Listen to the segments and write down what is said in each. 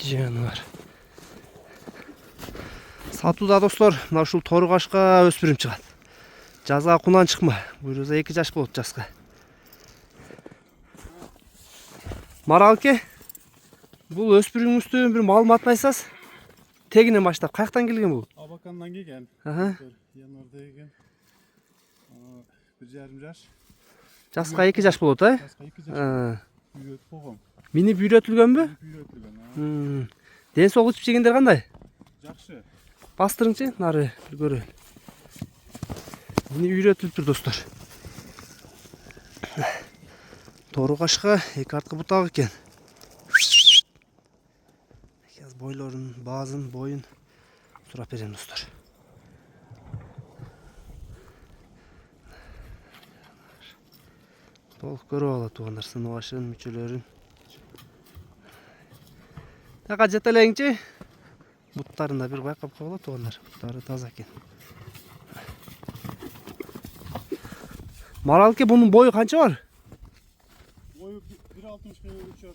жаныбар. Сатууда достор, мына ушул тору кашка өспүрүм чыгат. Жазга кунан чыкма. Буйруза 2 жаш болот жаска. Маралке, бул өспүрүңүздүн бир маалыматын айтсаңыз. Тегинен баштап каяктан келген бул? Абакандан келген. Январда келген. 1,5 жаш. Жаска 2 жаш болот, а? Жаска 2 жаш. Үйрөтүп койгом. Минип үйрөтүлгөнбү? Үйрөтүлгөн. Ден соолук ичпегендер кандай? Жакшы. Бастырыңчы, нары бир көрөлү. Мини үйрөтүлүптүр достор. Тору кашка 2 арткы бутак экен. Сейчас бойлорун, баазын, боюн сурап берем достор. Толук көрүп алат туугандар, сынып башын, мүчөлөрүн. Така жетелеңчи. Буттарында бир байкап калат туугандар. Буттары таза экен. Маралке, бунун бою канча бар? Бою 1,60 өлчөп.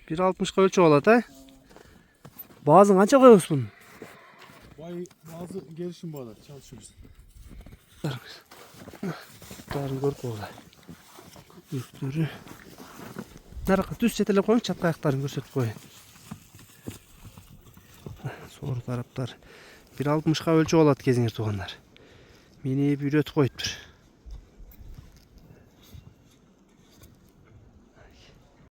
1,60 өлчөп алат, а? Баазын канча коебуз бунун? Баазы келишим болот, чалышыбыз. Буттарын көрүп алгыла. Үстөрү. Наракка түз жетелеп коюң, чатка аяктарын көрсөтүп коюн. Соор тараптар 1,60 өлчөп алат кезиңер туугандар. Мени үйрөтүп коюптур.